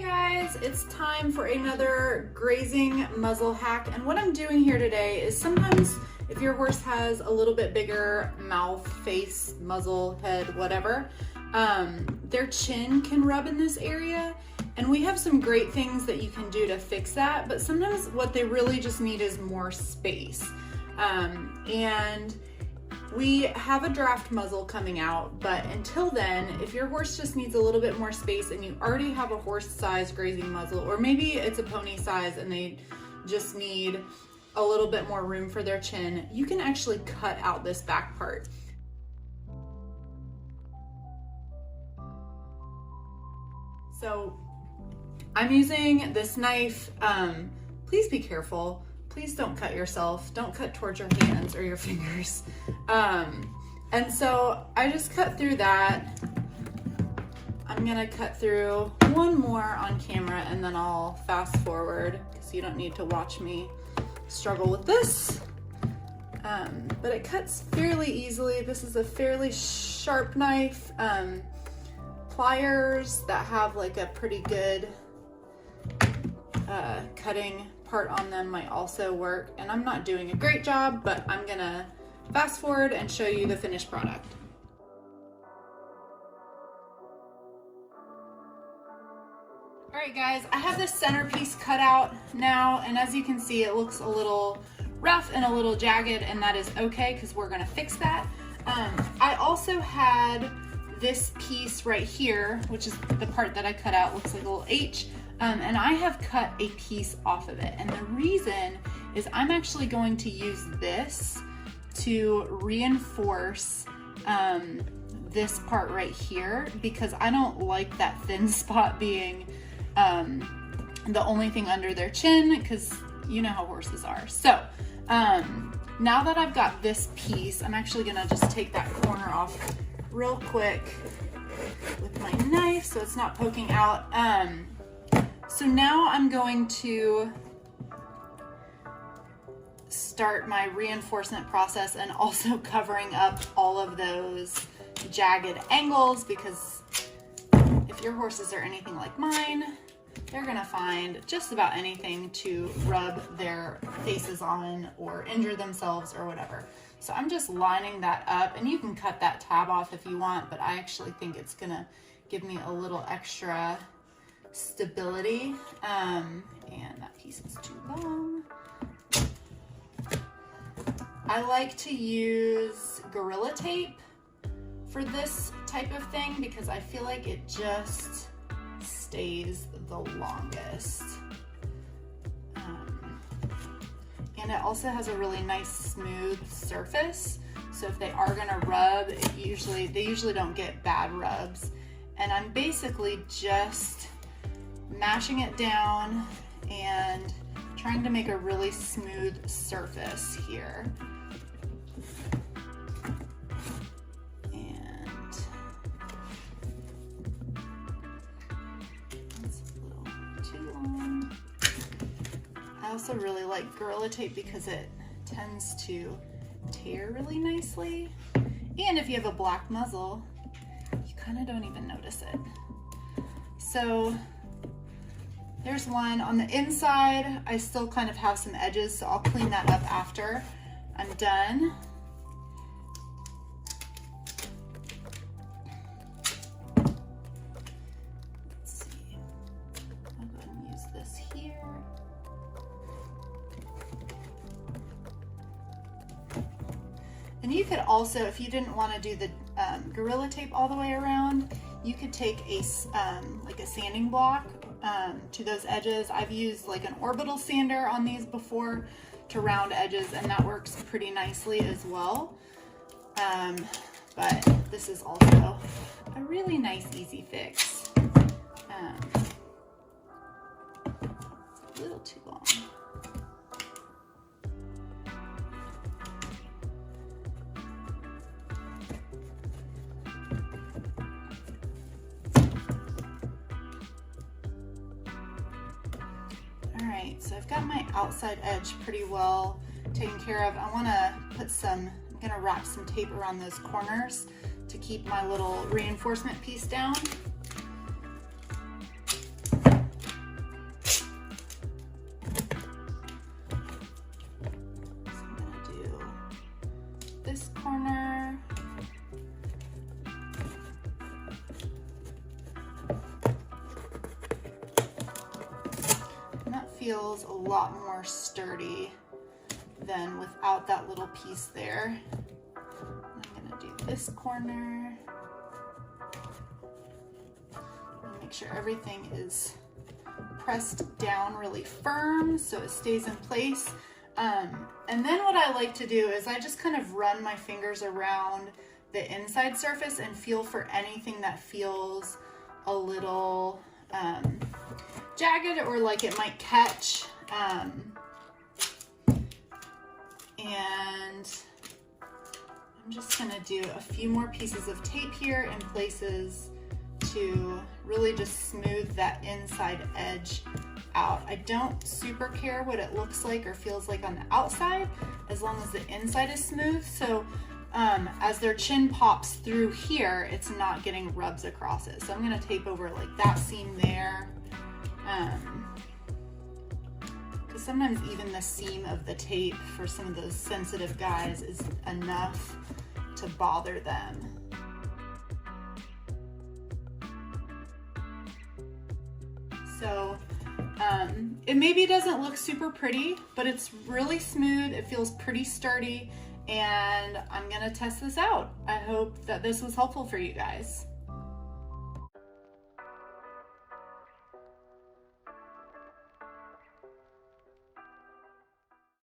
Hey guys, it's time for another grazing muzzle hack, and what I'm doing here today is sometimes if your horse has a little bit bigger mouth, face, muzzle, head, whatever, their chin can rub in this area, and we have some great things that you can do to fix that, but sometimes what they really just need is more space. And we have a draft muzzle coming out, but until then, if your horse just needs a little bit more space and you already have a horse size grazing muzzle, or maybe it's a pony size and they just need a little bit more room for their chin, you can actually cut out this back part. So I'm using this knife. Please be careful. Please don't cut yourself. Don't cut towards your hands or your fingers. And so I just cut through that. I'm gonna cut through one more on camera and then I'll fast forward because you don't need to watch me struggle with this. But it cuts fairly easily. This is a fairly sharp knife. Pliers that have like a pretty good cutting part on them might also work, and I'm not doing a great job, but I'm gonna fast forward and show you the finished product. All right guys, I have this centerpiece cut out now, and as you can see, it looks a little rough and a little jagged, and that is okay because we're gonna fix that. I also had this piece right here, which is the part that I cut out, looks like a little H. And I have cut a piece off of it. And the reason is I'm actually going to use this to reinforce this part right here, because I don't like that thin spot being the only thing under their chin, because you know how horses are. So now that I've got this piece, I'm actually gonna just take that corner off real quick with my knife so it's not poking out. So now I'm going to start my reinforcement process and also covering up all of those jagged angles, because if your horses are anything like mine, they're gonna find just about anything to rub their faces on or injure themselves or whatever. So I'm just lining that up, and you can cut that tab off if you want, but I actually think it's gonna give me a little extra stability. And that piece is too long. I like to use Gorilla Tape for this type of thing because I feel like it just stays the longest. And it also has a really nice smooth surface. So if they are gonna rub, they usually don't get bad rubs. And I'm basically just mashing it down and trying to make a really smooth surface here. And that's a little too long. I also really like Gorilla Tape because it tends to tear really nicely. And if you have a black muzzle, you kind of don't even notice it. So there's one. On the inside, I still kind of have some edges, so I'll clean that up after I'm done. Let's see. I'll go ahead and use this here. And you could also, if you didn't want to do the Gorilla Tape all the way around, you could take a like a sanding block to those edges. I've used like an orbital sander on these before to round edges, and that works pretty nicely as well. But this is also a really nice, easy fix. It's a little too long. So I've got my outside edge pretty well taken care of. I want to I'm going to wrap some tape around those corners to keep my little reinforcement piece down. this corner. And that feels a lot more sturdy than without that little piece there. I'm gonna do this corner. Make sure everything is pressed down really firm so it stays in place. And then what I like to do is I just kind of run my fingers around the inside surface and feel for anything that feels a little jagged or like it might catch. And I'm just gonna do a few more pieces of tape here in places to really just smooth that inside edge out. I don't super care what it looks like or feels like on the outside, as long as the inside is smooth. So as their chin pops through here, it's not getting rubs across it. So I'm gonna tape over like that seam there. Because sometimes even the seam of the tape for some of those sensitive guys is enough to bother them. So it maybe doesn't look super pretty, but it's really smooth. It feels pretty sturdy, and I'm gonna test this out. I hope that this was helpful for you guys.